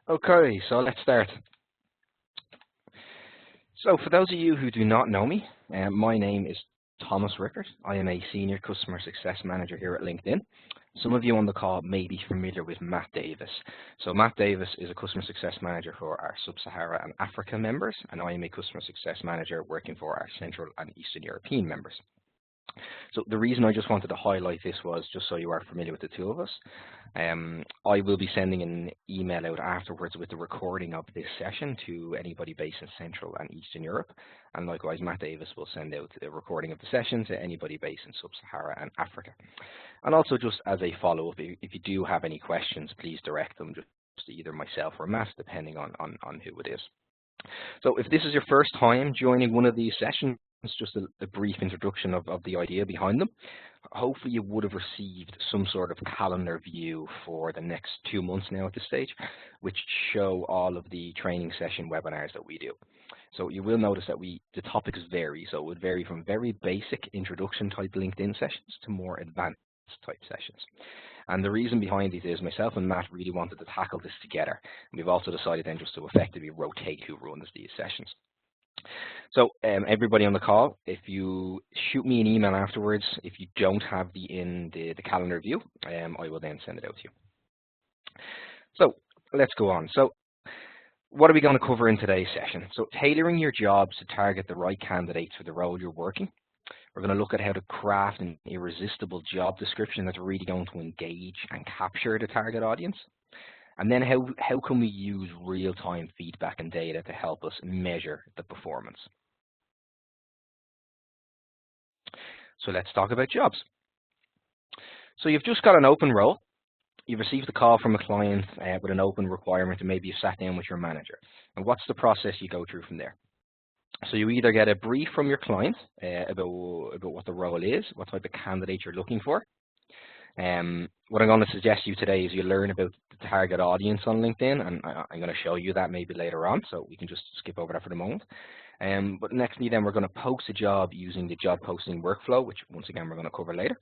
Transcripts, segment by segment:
Okay, so let's start. So for those of you who do not know me, my name is Thomas Rickert. I am a Senior Customer Success Manager here at LinkedIn. Some of you on the call may be familiar with Matt Davis. So Matt Davis is a Customer Success Manager for our Sub-Sahara and Africa members, and I am a Customer Success Manager working for our Central and Eastern European members. So the reason I just wanted to highlight this was just so you are familiar with the two of us. I will be sending an email out afterwards with the recording of this session to anybody based in Central and Eastern Europe. And likewise, Matt Davis will send out the recording of the session to anybody based in Sub-Sahara and Africa. And also just as a follow-up, if you do have any questions, please direct them just to either myself or Matt, depending on who it is. So if this is your first time joining one of these sessions, it's just a brief introduction of the idea behind them. Hopefully you would have received some sort of calendar view for the next 2 months now at this stage, which show all of the training session webinars that we do. So you will notice that the topics vary. So it would vary from very basic introduction type LinkedIn sessions to more advanced type sessions. And the reason behind these is myself and Matt really wanted to tackle this together. And we've also decided then just to effectively rotate who runs these sessions. So everybody on the call, if you shoot me an email afterwards, if you don't have the calendar view, I will then send it out to you. So let's go on. So what are we going to cover in today's session? So tailoring your jobs to target the right candidates for the role you're working. We're going to look at how to craft an irresistible job description that's really going to engage and capture the target audience. And then how can we use real-time feedback and data to help us measure the performance? So let's talk about jobs. So you've just got an open role. You've received a call from a client with an open requirement, and maybe you've sat down with your manager. And what's the process you go through from there? So you either get a brief from your client about what the role is, what type of candidate you're looking for. What I'm going to suggest to you today is you learn about the target audience on LinkedIn, and I'm going to show you that maybe later on, so we can just skip over that for the moment. But nextly then we're going to post a job using the job posting workflow, which once again we're going to cover later.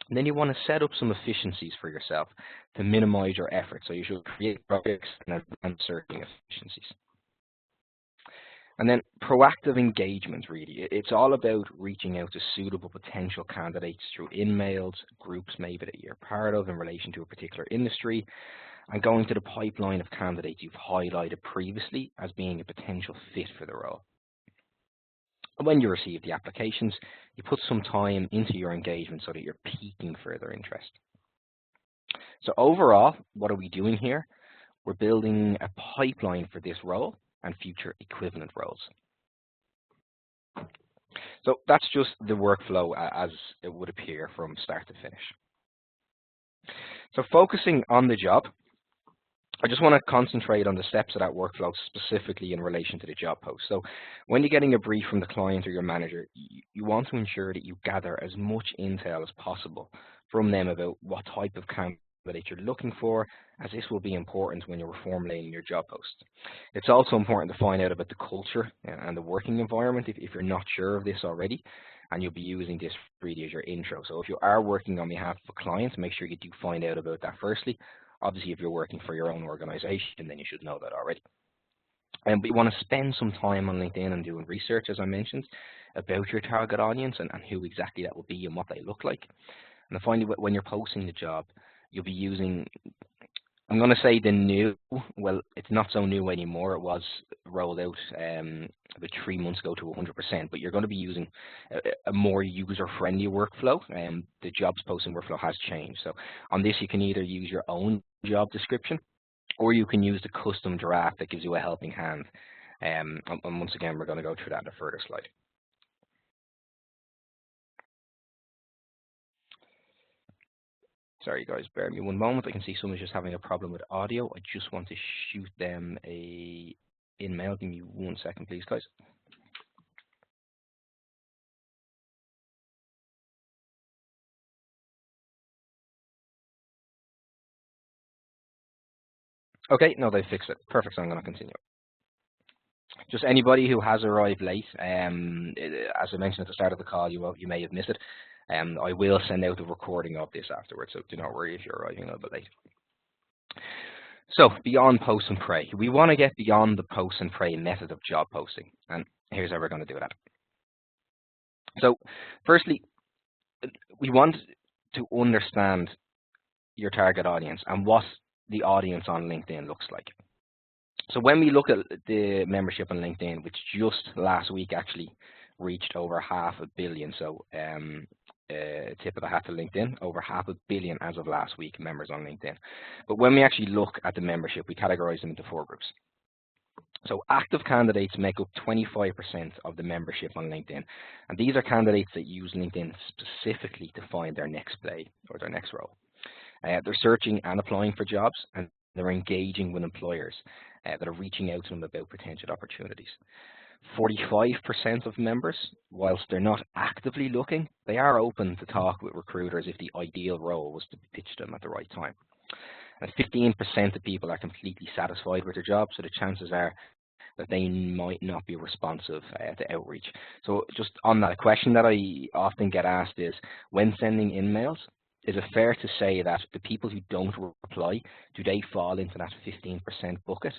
And then you want to set up some efficiencies for yourself to minimize your effort. So you should create projects and searching efficiencies. And then proactive engagement, really. It's all about reaching out to suitable potential candidates through emails, groups maybe that you're part of in relation to a particular industry, and going to the pipeline of candidates you've highlighted previously as being a potential fit for the role. And when you receive the applications, you put some time into your engagement so that you're piquing further interest. So overall, what are we doing here? We're building a pipeline for this role and future equivalent roles. So that's just the workflow as it would appear from start to finish. So focusing on the job, I just want to concentrate on the steps of that workflow specifically in relation to the job post. So when you're getting a brief from the client or your manager, you want to ensure that you gather as much intel as possible from them about what type of candidate you're looking for, as this will be important when you're formulating your job post. It's also important to find out about the culture and the working environment if you're not sure of this already, and you'll be using this really as your intro. So if you are working on behalf of a client, make sure you do find out about that firstly. Obviously, if you're working for your own organization, then you should know that already. But you want to spend some time on LinkedIn and doing research, as I mentioned, about your target audience and who exactly that will be and what they look like. And then finally, when you're posting the job, you'll be using, I'm going to say the new, well, it's not so new anymore. It was rolled out about 3 months ago to 100%, but you're going to be using a more user-friendly workflow. The jobs posting workflow has changed. So on this, you can either use your own job description, or you can use the custom draft that gives you a helping hand. And once again, we're going to go through that in a further slide. Sorry guys, bear me one moment. I can see someone's just having a problem with audio. I just want to shoot them a email. Give me 1 second, please, guys. Okay, no, they fixed it. Perfect, so I'm going to continue. Just anybody who has arrived late, as I mentioned at the start of the call, you may have missed it. I will send out a recording of this afterwards, so do not worry if you're arriving a little bit late. So beyond post and pray, we want to get beyond the post and pray method of job posting, and here's how we're going to do that. So firstly, we want to understand your target audience and what the audience on LinkedIn looks like. So when we look at the membership on LinkedIn, which just last week actually reached over 500 million, so tip of the hat to LinkedIn, over 500 million as of last week members on LinkedIn. But when we actually look at the membership, we categorize them into 4 groups. So active candidates make up 25% of the membership on LinkedIn. And these are candidates that use LinkedIn specifically to find their next play or their next role. They're searching and applying for jobs, and they're engaging with employers that are reaching out to them about potential opportunities. 45% of members, whilst they're not actively looking, they are open to talk with recruiters if the ideal role was to be pitched to them at the right time. And 15% of people are completely satisfied with their job, so the chances are that they might not be responsive to outreach. So just on that, a question that I often get asked is, when sending emails, is it fair to say that the people who don't reply, do they fall into that 15% bucket?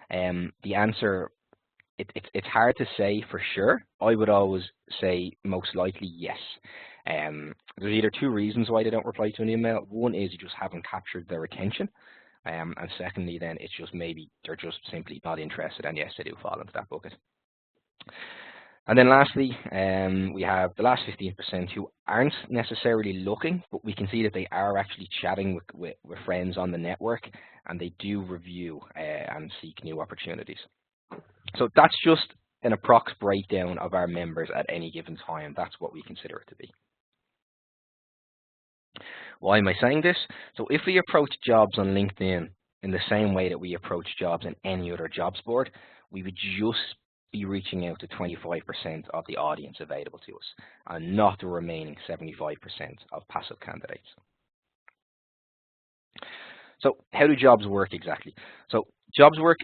The answer, it's hard to say for sure. I would always say most likely yes. There's either 2 reasons why they don't reply to an email. One is you just haven't captured their attention. And secondly, then it's just maybe they're just simply not interested, and yes, they do fall into that bucket. And then lastly, we have the last 15% who aren't necessarily looking, but we can see that they are actually chatting with friends on the network, and they do review and seek new opportunities. So that's just an approx breakdown of our members at any given time. That's what we consider it to be. Why am I saying this? So if we approach jobs on LinkedIn in the same way that we approach jobs in any other jobs board, we would just be reaching out to 25% of the audience available to us, and not the remaining 75% of passive candidates. So how do jobs work exactly? So jobs work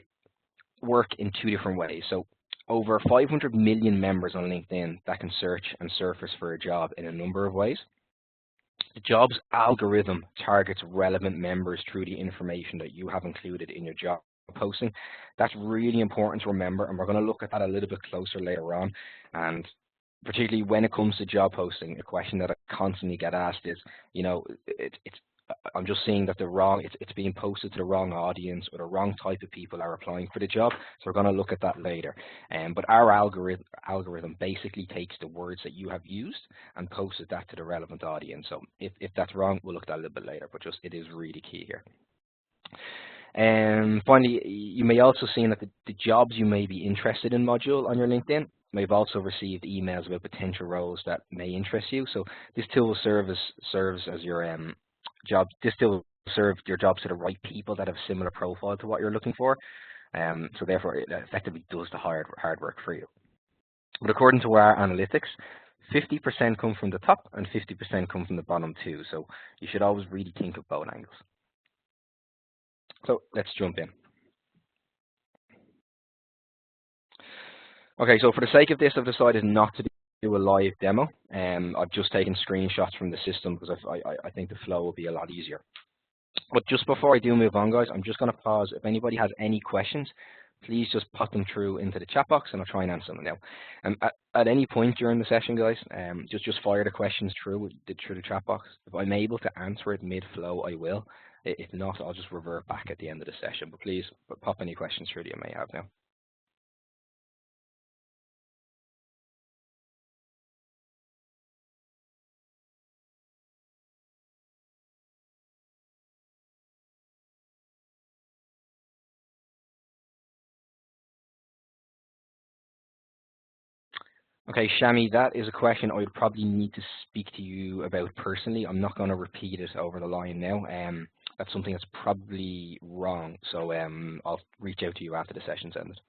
in 2 different ways. So over 500 million members on LinkedIn that can search and surface for a job in a number of ways. The jobs algorithm targets relevant members through the information that you have included in your job posting. That's really important to remember, and we're going to look at that a little bit closer later on. And particularly when it comes to job posting, a question that I constantly get asked is, I'm just seeing that it's being posted to the wrong audience, or the wrong type of people are applying for the job. So we're going to look at that later. But our algorithm basically takes the words that you have used and posted that to the relevant audience. So if that's wrong, we'll look at that a little bit later, but just it is really key here. And finally, you may also see that the jobs you may be interested in module on your LinkedIn may have also received emails about potential roles that may interest you. So this tool will serves as your job. This tool will serve your jobs to the right people that have a similar profile to what you're looking for. So therefore, it effectively does the hard work for you. But according to our analytics, 50% come from the top and 50% come from the bottom too. So you should always really think of both angles. So let's jump in. Okay, so for the sake of this, I've decided not to do a live demo. I've just taken screenshots from the system because I think the flow will be a lot easier. But just before I do move on, guys, I'm just going to pause. If anybody has any questions, please just put them through into the chat box, and I'll try and answer them now. At any point during the session, guys, just fire the questions through the chat box. If I'm able to answer it mid-flow, I will. If not, I'll just revert back at the end of the session. But please pop any questions through that you may have now. Okay, Shami, that is a question I would probably need to speak to you about personally. I'm not going to repeat it over the line now. That's something that's probably wrong. So I'll reach out to you after the session's ended.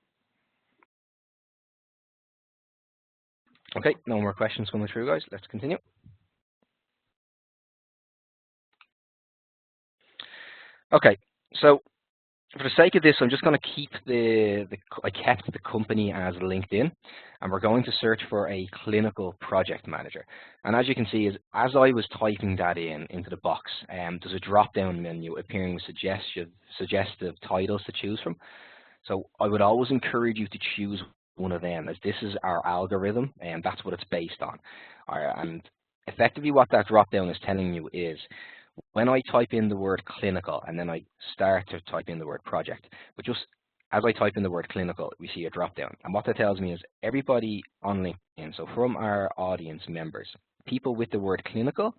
Okay, no more questions coming through, guys. Let's continue. Okay, so For the sake of this, I'm just going to keep I kept the company as LinkedIn, and we're going to search for a clinical project manager. And as you can see, as I was typing that into the box, there's a drop-down menu appearing with suggestive titles to choose from. So I would always encourage you to choose one of them, as this is our algorithm, and that's what it's based on. And effectively what that drop-down is telling you is, when I type in the word clinical and then I start to type in the word project, but just as I type in the word clinical, we see a drop down. And what that tells me is everybody on LinkedIn, so from our audience members, people with the word clinical,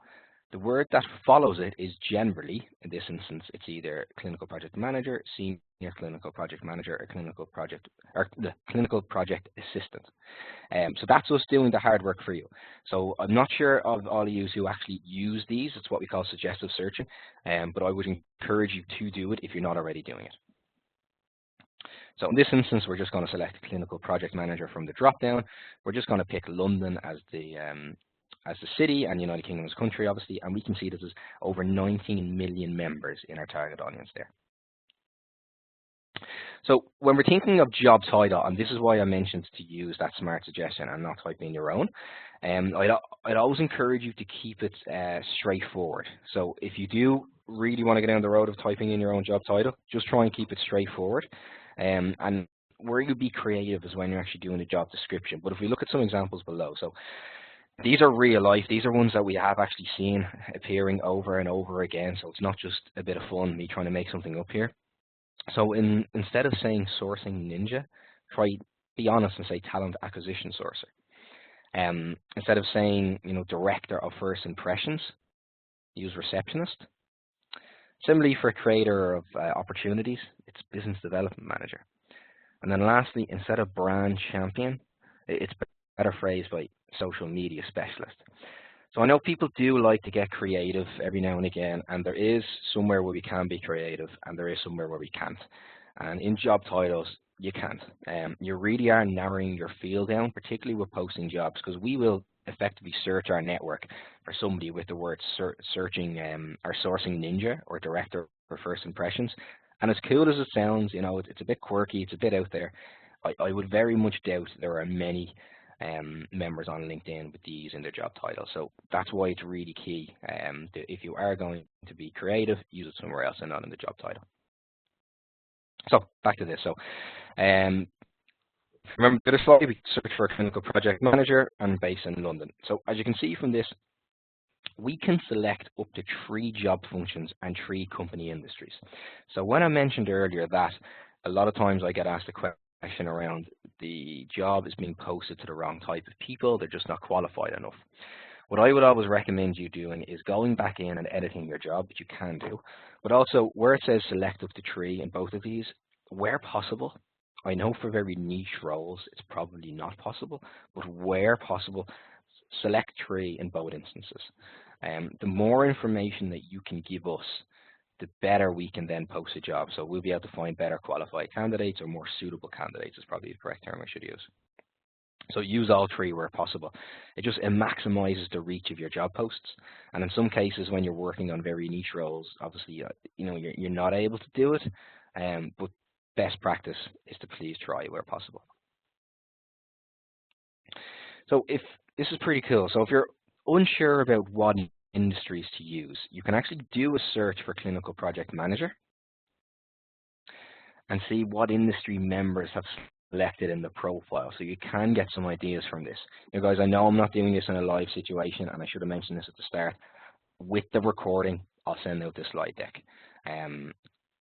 the word that follows it is generally, in this instance, it's either clinical project manager, senior clinical project manager, or the clinical project assistant. So that's us doing the hard work for you. So I'm not sure of all of you who actually use these. It's what we call suggestive searching, but I would encourage you to do it if you're not already doing it. So in this instance, we're just going to select clinical project manager from the drop-down. We're just going to pick London as the city and United Kingdom as country, obviously, and we can see that there's over 19 million members in our target audience there. So when we're thinking of job title, and this is why I mentioned to use that smart suggestion and not type in your own, I'd always encourage you to keep it straightforward. So if you do really want to get down the road of typing in your own job title, just try and keep it straightforward. And where you be creative is when you're actually doing the job description. But if we look at some examples below, so these are real life. These are ones that we have actually seen appearing over and over again. So it's not just a bit of fun, me trying to make something up here. So instead of saying sourcing ninja, be honest and say talent acquisition sourcer. Instead of saying director of first impressions, use receptionist. Similarly, for creator of opportunities, it's business development manager. And then lastly, instead of brand champion, it's better phrased by social media specialist. So I know people do like to get creative every now and again, and there is somewhere where we can be creative, and there is somewhere where we can't. And in job titles, you can't. You really are narrowing your field down, particularly with posting jobs, because we will effectively search our network for somebody with the word searching or sourcing ninja or director for first impressions. And as cool as it sounds, it's a bit quirky, it's a bit out there. I would very much doubt there are many members on LinkedIn with these in their job title. So that's why it's really key. If you are going to be creative, use it somewhere else and not in the job title. So back to this. So remember this slide, we search for a clinical project manager and based in London. So as you can see from this, we can select up to 3 job functions and 3 company industries. So when I mentioned earlier that a lot of times I get asked a question around the job is being posted to the wrong type of people, they're just not qualified enough. What I would always recommend you doing is going back in and editing your job, which you can do, but also where it says select up to 3 in both of these, where possible. I know for very niche roles it's probably not possible, but where possible, select 3 in both instances. The more information that you can give us, the better we can then post a job. So we'll be able to find better qualified candidates, or more suitable candidates is probably the correct term I should use. So use all 3 where possible. It maximizes the reach of your job posts. And in some cases, when you're working on very niche roles, obviously, you're not able to do it. But best practice is to please try where possible. So this is pretty cool. So if you're unsure about what industries to use, you can actually do a search for clinical project manager and see what industry members have selected in the profile. So you can get some ideas from this. Now guys, I know I'm not doing this in a live situation, and I should have mentioned this at the start. With the recording, I'll send out the slide deck.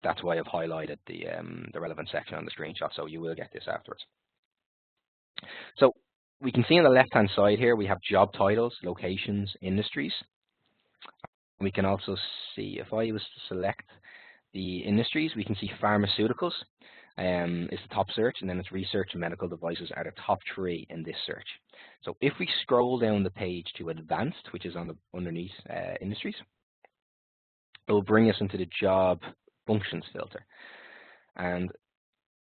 That's why I've highlighted the relevant section on the screenshot, so you will get this afterwards. So we can see on the left-hand side here, we have job titles, locations, industries. We can also see, if I was to select the industries, we can see pharmaceuticals is the top search, and then it's research and medical devices are the top 3 in this search. So if we scroll down the page to advanced, which is underneath industries, it will bring us into the job functions filter. And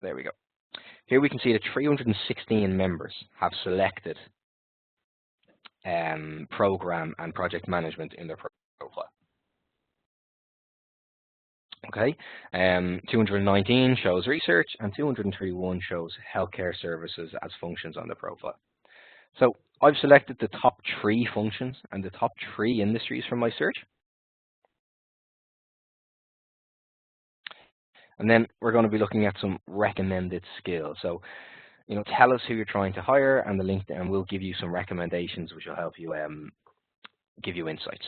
there we go. Here we can see that 316 members have selected program and project management in their profile. Okay, 219 shows research, and 231 shows healthcare services as functions on the profile. So I've selected the top 3 functions and the top 3 industries from my search. And then we're going to be looking at some recommended skills. So, tell us who you're trying to hire, and the LinkedIn, and we'll give you some recommendations which will help you give you insights.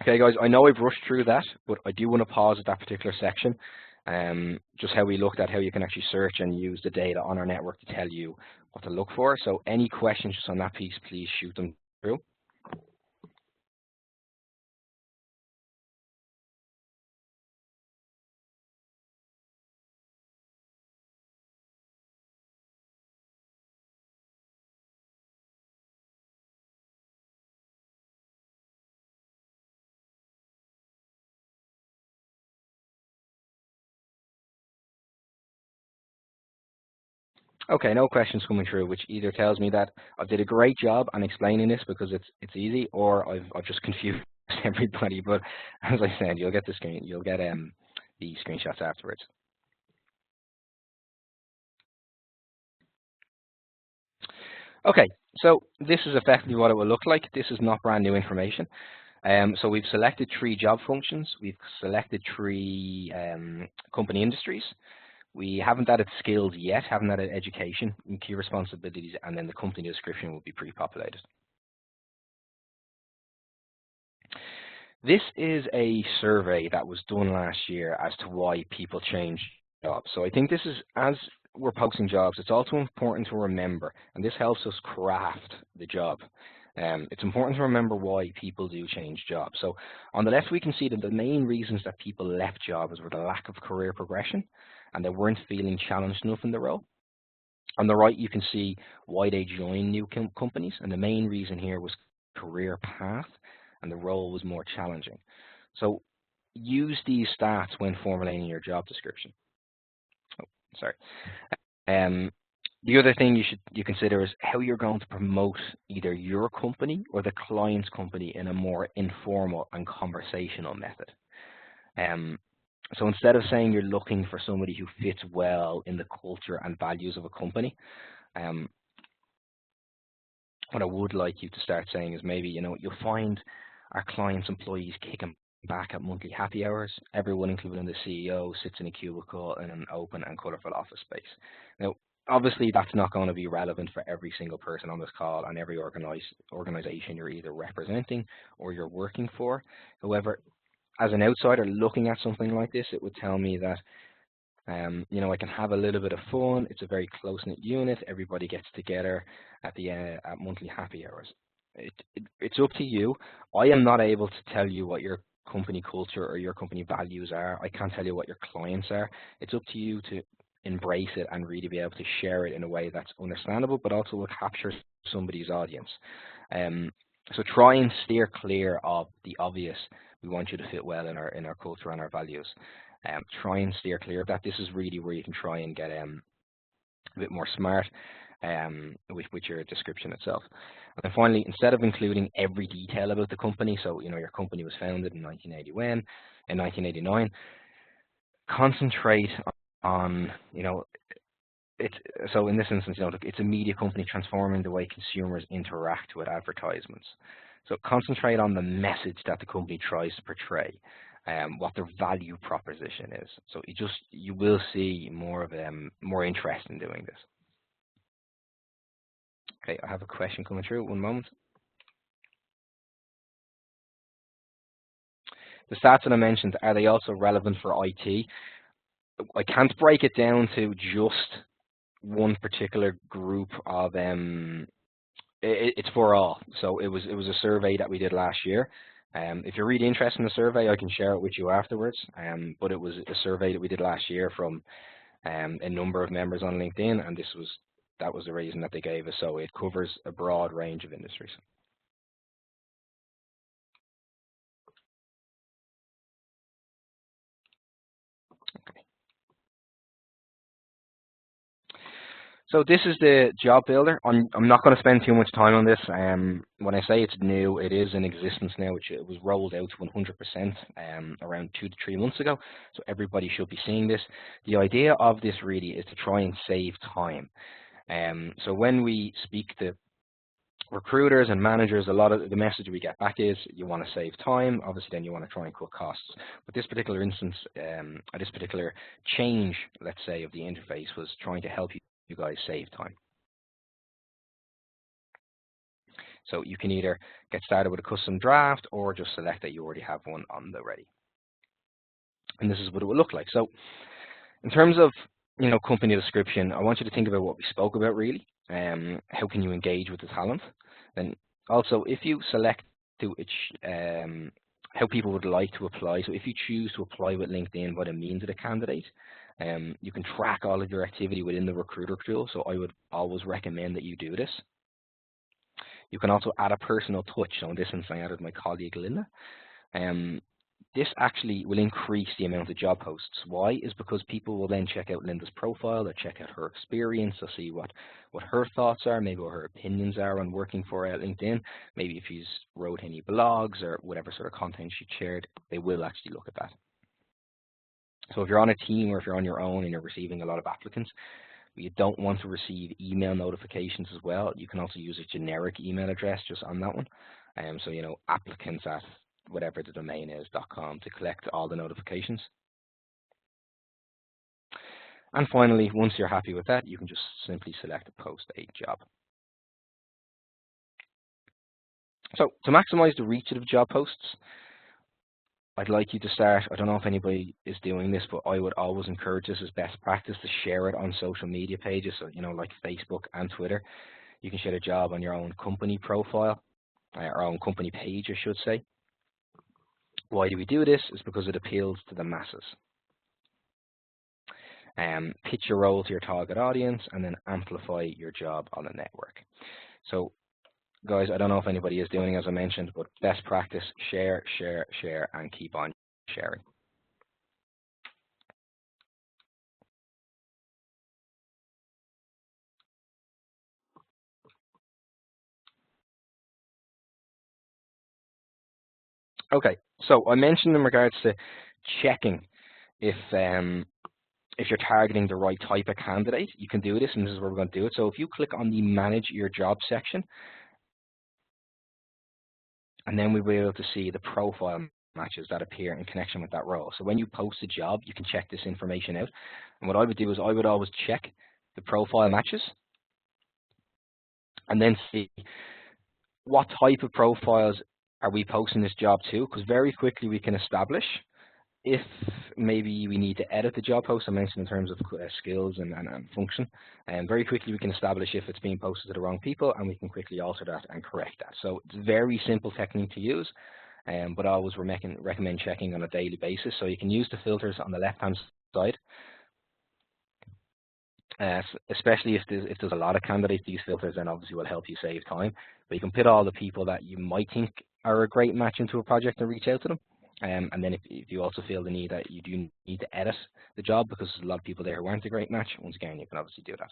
Okay, guys, I know I've rushed through that, but I do want to pause at that particular section. Just how we looked at how you can actually search and use the data on our network to tell you what to look for. So any questions just on that piece, please shoot them through. Okay, no questions coming through, which either tells me that I did a great job on explaining this because it's easy, or I've just confused everybody. But as I said, you'll get the screenshots afterwards. Okay, so this is effectively what it will look like. This is not brand new information. So we've selected 3 job functions. We've selected 3 company industries. We haven't added skills yet, haven't added education and key responsibilities, and then the company description will be pre-populated. This is a survey that was done last year as to why people change jobs. So I think this is, as we're posting jobs, it's also important to remember, and this helps us craft the job. It's important to remember why people do change jobs. So on the left, we can see that the main reasons that people left jobs were the lack of career progression, and they weren't feeling challenged enough in the role. On the right, you can see why they joined new companies, and the main reason here was career path, and the role was more challenging. So use these stats when formulating your job description. Oh, sorry. The other thing you consider is how you're going to promote either your company or the client's company in a more informal and conversational method. So instead of saying you're looking for somebody who fits well in the culture and values of a company, what I would like you to start saying is maybe, you'll find our clients' employees kicking back at monthly happy hours. Everyone, including the CEO, sits in a cubicle in an open and colorful office space. Now, obviously, that's not going to be relevant for every single person on this call and every organization you're either representing or you're working for. However, as an outsider looking at something like this, it would tell me that I can have a little bit of fun. It's a very close-knit unit. Everybody gets together at the at monthly happy hours. It's up to you. I am not able to tell you what your company culture or your company values are. I can't tell you what your clients are. It's up to you to embrace it and really be able to share it in a way that's understandable, but also will capture somebody's audience. So try and steer clear of the obvious. We want you to fit well in our culture and our values. Try and steer clear of that. This is really where you can try and get a bit more smart with your description itself. And then finally, instead of including every detail about the company, so your company was founded in 1989, concentrate on so in this instance, it's a media company transforming the way consumers interact with advertisements. So concentrate on the message that the company tries to portray, what their value proposition is. So you will see more interest in doing this. Okay, I have a question coming through. One moment. The stats that I mentioned, are they also relevant for IT? I can't break it down to just one particular group of it's for all. So it was a survey that we did last year. If you're really interested in the survey, I can share it with you afterwards. But it was a survey that we did last year from a number of members on LinkedIn, and that was the reason that they gave us. So it covers a broad range of industries. So this is the job builder. I'm not going to spend too much time on this. When I say it's new, it is in existence now, which it was rolled out to 100% around 2 to 3 months ago. So everybody should be seeing this. The idea of this really is to try and save time. So when we speak to recruiters and managers, a lot of the message we get back is you want to save time. Obviously, then you want to try and cut costs. But this particular instance, or this particular change, let's say, of the interface was trying to help you guys save time. So you can either get started with a custom draft or just select that you already have one on the ready. And this is what it will look like. So in terms of company description, I want you to think about what we spoke about really. How can you engage with the talent? Then also, if you select to how people would like to apply, so if you choose to apply with LinkedIn, what it means to the candidate, you can track all of your activity within the recruiter tool. So I would always recommend that you do this. You can also add a personal touch. So in this instance, I added my colleague Linda. This actually will increase the amount of job posts. Why? Is because people will then check out Linda's profile, they'll check out her experience, they'll see what her thoughts are, maybe what her opinions are on working for LinkedIn, maybe if she's wrote any blogs or whatever sort of content she shared, they will actually look at that. So if you're on a team or if you're on your own and you're receiving a lot of applicants, but you don't want to receive email notifications as well, you can also use a generic email address just on that one. So, applicants at whatever the domain is, .com, to collect all the notifications. And finally, once you're happy with that, you can just simply select post a job. So to maximize the reach of the job posts, I'd like you to start, I don't know if anybody is doing this, but I would always encourage this as best practice to share it on social media pages. So, like Facebook and Twitter. You can share a job on your own company profile, or own company page, I should say. Why do we do this? Is because it appeals to the masses. Pitch your role to your target audience and then amplify your job on a network. So guys, I don't know if anybody is doing as I mentioned, but best practice, share, share, share, and keep on sharing. Okay, so I mentioned in regards to checking if you're targeting the right type of candidate, you can do this, and this is where we're going to do it. So if you click on the Manage Your Job section, and then we'll be able to see the profile matches that appear in connection with that role. So when you post a job, you can check this information out. And what I would do is I would always check the profile matches and then see what type of profiles are we posting this job to, because very quickly we can establish if maybe we need to edit the job post I mentioned in terms of skills and function. And very quickly we can establish if it's being posted to the wrong people, and we can quickly alter that and correct that. So it's a very simple technique to use, but I always recommend checking on a daily basis. So you can use the filters on the left-hand side. Especially if there's a lot of candidates, these filters then obviously will help you save time. But you can put all the people that you might think are a great match into a project and reach out to them. And then if you also feel the need that you do need to edit the job because there's a lot of people there who aren't a great match, once again, you can obviously do that.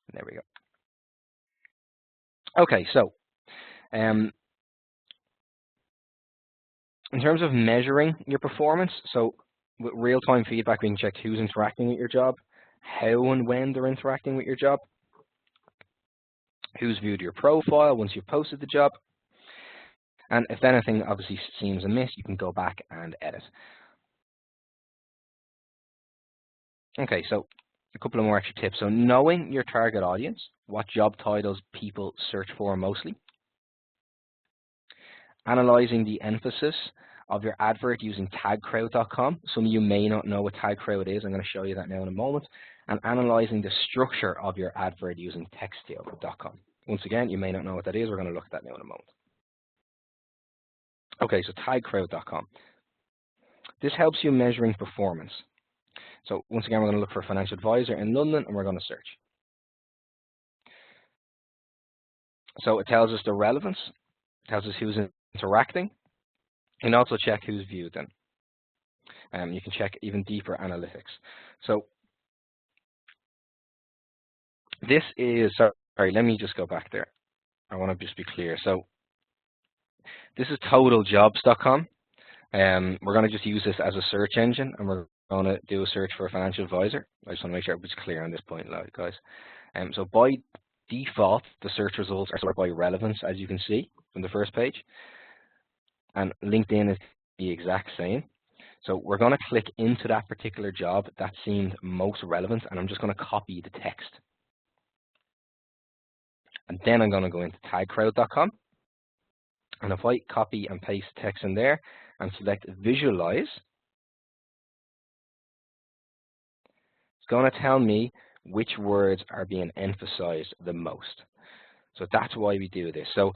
And there we go. Okay, so in terms of measuring your performance, so with real-time feedback, we can check who's interacting with your job, how and when they're interacting with your job, who's viewed your profile once you've posted the job, and if anything obviously seems amiss, you can go back and edit. Okay, so a couple of more extra tips. So knowing your target audience, what job titles people search for mostly, analyzing the emphasis of your advert using tagcrowd.com. Some of you may not know what tagcrowd is. I'm going to show you that now in a moment. And analyzing the structure of your advert using textio.com. Once again, you may not know what that is. We're going to look at that now in a moment. Okay, so tagcrowd.com. This helps you measuring performance. So once again, we're going to look for a financial advisor in London, and we're going to search. So it tells us the relevance, tells us who's interacting, and also check who's viewed them. You can check even deeper analytics. So this is, sorry, let me just go back there. I want to just be clear. So this is totaljobs.com. We're going to just use this as a search engine, and we're going to do a search for a financial advisor. I just want to make sure everybody's clear on this point, guys. So by default, the search results are sorted by relevance, as you can see from the first page. And LinkedIn is the exact same. So we're going to click into that particular job that seemed most relevant, and I'm just going to copy the text. And then I'm going to go into tagcrowd.com. And if I copy and paste text in there and select visualize, it's going to tell me which words are being emphasized the most. So that's why we do this. So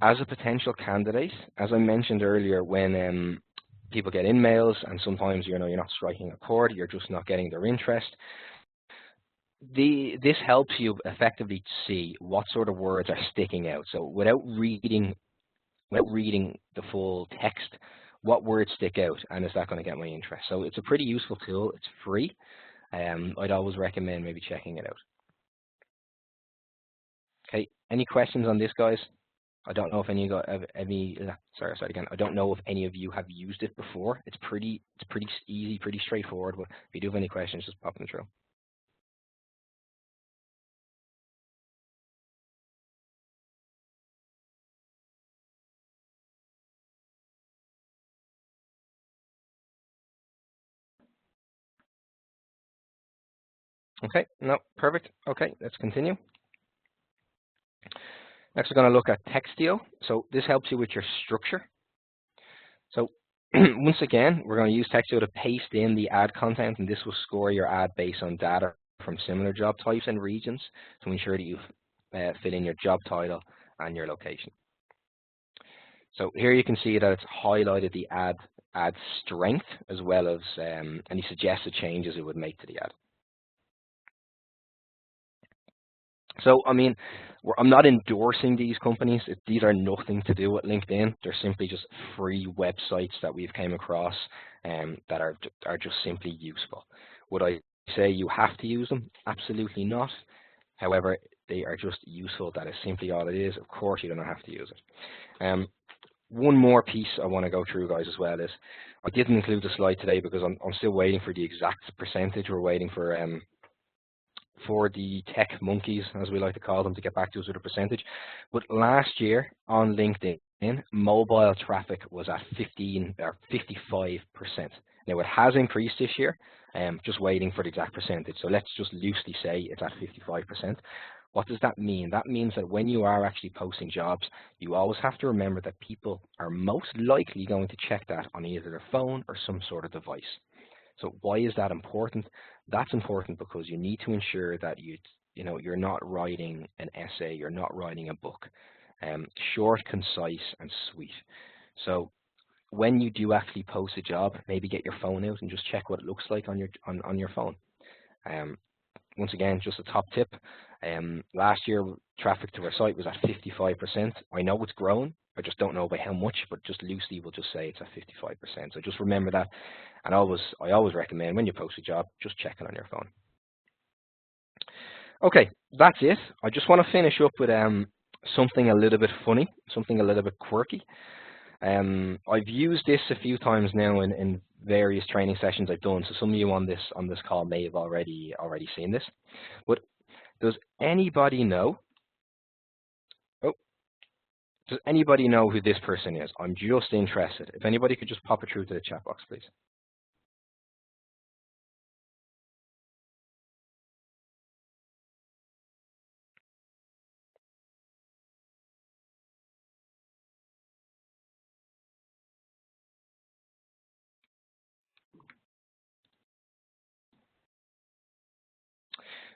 as a potential candidate, as I mentioned earlier, when people get emails and sometimes you're not striking a chord, you're just not getting their interest, this helps you effectively see what sort of words are sticking out. So without reading the full text, what words stick out, and is that going to get my interest? So it's a pretty useful tool. It's free. I'd always recommend maybe checking it out. Okay, any questions on this, guys? I don't know if any got any. Sorry again. I don't know if any of you have used it before. It's pretty easy, pretty straightforward. But if you do have any questions, just pop them through. Okay, no, perfect. Okay, let's continue. Next, we're going to look at Textio. So this helps you with your structure. So once again, we're going to use Textio to paste in the ad content, and this will score your ad based on data from similar job types and regions to ensure that you fill in your job title and your location. So here you can see that it's highlighted the ad strength as well as any suggested changes it would make to the ad. So, I mean, I'm not endorsing these companies. These are nothing to do with LinkedIn. They're simply just free websites that we've came across that are just simply useful. Would I say you have to use them? Absolutely not. However, they are just useful. That is simply all it is. Of course, you don't have to use it. One more piece I want to go through, guys, as well is I didn't include the slide today because I'm still waiting for the exact percentage. We're waiting for the tech monkeys, as we like to call them, to get back to us with a percentage. But last year on LinkedIn, mobile traffic was at 55%. Now it has increased this year, just waiting for the exact percentage. So let's just loosely say it's at 55%. What does that mean? That means that when you are actually posting jobs, you always have to remember that people are most likely going to check that on either their phone or some sort of device. So why is that important? That's important because you need to ensure that you're not writing an essay, you're not writing a book. Short, concise, and sweet. So when you do actually post a job, maybe get your phone out and just check what it looks like on your phone. Once again, just a top tip. Last year, traffic to our site was at 55%. I know it's grown. I just don't know by how much, but just loosely we'll just say it's at 55%. So just remember that. And I always recommend when you post a job, just check it on your phone. Okay, that's it. I just want to finish up with something a little bit funny, something a little bit quirky. I've used this a few times now in various training sessions I've done. So some of you on this call may have already seen this. But does anybody know? Does anybody know who this person is? I'm just interested. If anybody could just pop it through to the chat box, please.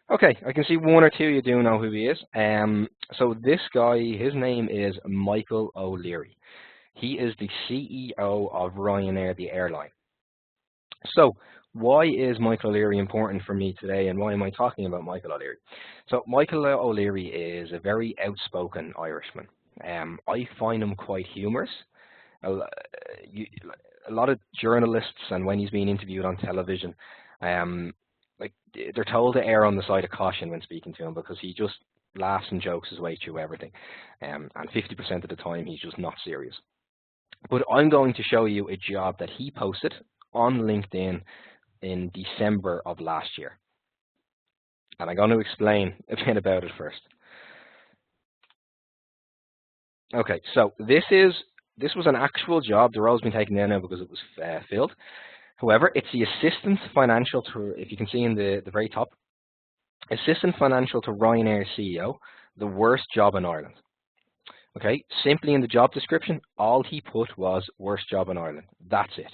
Okay, I can see one or two you do know who he is. So this guy, his name is Michael O'Leary. He is the CEO of Ryanair, the airline. So why is Michael O'Leary important for me today, and why am I talking about Michael O'Leary? So Michael O'Leary is a very outspoken Irishman. I find him quite humorous. a lot of journalists, and when he's being interviewed on television, um, like they're told to err on the side of caution when speaking to him because he just laughs and jokes his way through everything, and 50% of the time he's just not serious. But I'm going to show you a job that he posted on LinkedIn in December of last year, and I'm going to explain a bit about it first. Okay, so this was an actual job. The role's been taken down now because it was filled. However, it's the assistant financial to, if you can see in the very top, assistant financial to Ryanair CEO, the worst job in Ireland. Okay, simply in the job description, all he put was worst job in Ireland. That's it.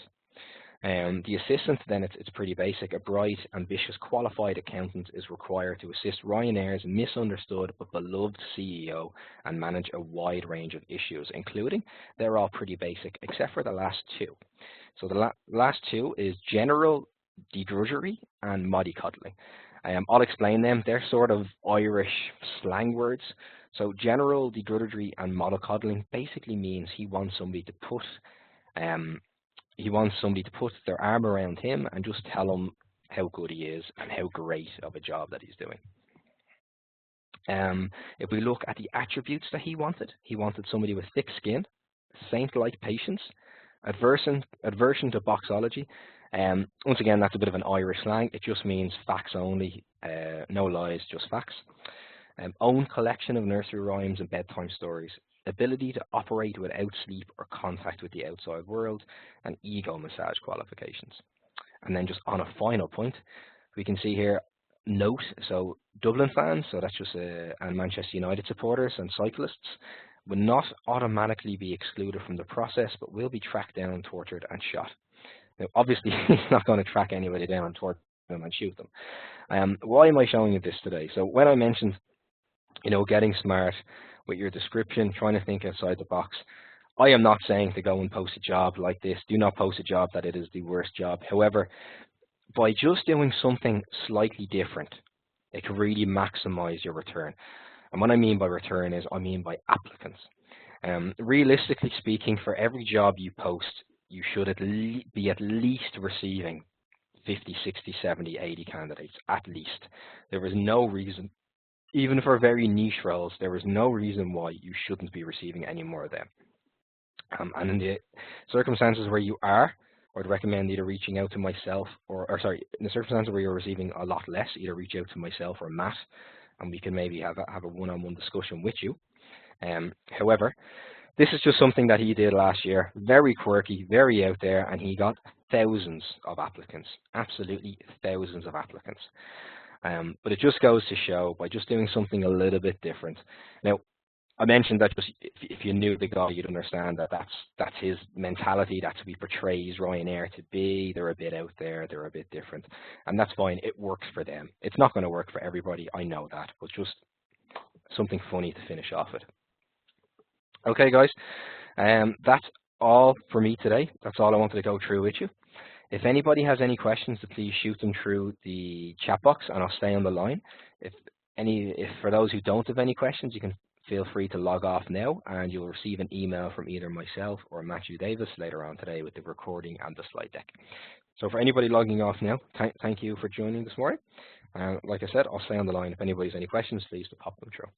The assistant, then it's pretty basic. A bright, ambitious, qualified accountant is required to assist Ryanair's misunderstood but beloved CEO and manage a wide range of issues, including, they're all pretty basic, except for the last two. So the last two is general dedrudgery and mollycoddling. I'll explain them. They're sort of Irish slang words. So general dedrudgery and mollycoddling basically means he wants somebody to put their arm around him and just tell him how good he is and how great of a job that he's doing. If we look at the attributes that he wanted somebody with thick skin, saint-like patience, aversion to boxology. Once again, that's a bit of an Irish slang. It just means facts only, no lies, just facts. Own collection of nursery rhymes and bedtime stories. Ability to operate without sleep or contact with the outside world, and ego massage qualifications. And then just on a final point, we can see here, note, so Dublin fans, so that's just and Manchester United supporters and cyclists, will not automatically be excluded from the process, but will be tracked down, tortured, and shot. Now, obviously, he's not going to track anybody down and torture them and shoot them. Why am I showing you this today? So when I mentioned, getting smart with your description, trying to think outside the box, I am not saying to go and post a job like this. Do not post a job that it is the worst job. However, by just doing something slightly different, it can really maximize your return. And what I mean by return is I mean by applicants. Realistically speaking, for every job you post, you should be at least receiving 50, 60, 70, 80 candidates, at least. There is no reason, even for very niche roles, there is no reason why you shouldn't be receiving any more of them. And in the circumstances where you are, I would recommend either reaching out to myself in the circumstances where you're receiving a lot less, either reach out to myself or Matt, and we can maybe have a one-on-one discussion with you. However, this is just something that he did last year, very quirky, very out there, and he got thousands of applicants, absolutely thousands of applicants. But it just goes to show, by just doing something a little bit different. Now, I mentioned that just if you knew the guy, you'd understand that that's his mentality. That's what he portrays Ryanair to be. They're a bit out there. They're a bit different. And that's fine. It works for them. It's not going to work for everybody. I know that. But just something funny to finish off with. Okay, guys. That's all for me today. That's all I wanted to go through with you. If anybody has any questions, please shoot them through the chat box, and I'll stay on the line. If for those who don't have any questions, you can feel free to log off now, and you'll receive an email from either myself or Matthew Davis later on today with the recording and the slide deck. So for anybody logging off now, thank you for joining this morning. Like I said, I'll stay on the line. If anybody has any questions, please pop them through.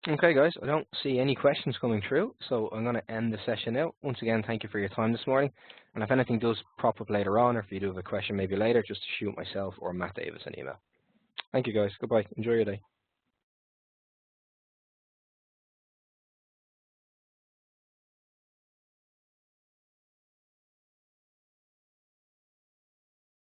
Okay, guys, I don't see any questions coming through, so I'm going to end the session now. Once again, thank you for your time this morning. And if anything does pop up later on, or if you do have a question maybe later, just shoot myself or Matt Davis an email. Thank you, guys. Goodbye. Enjoy your day.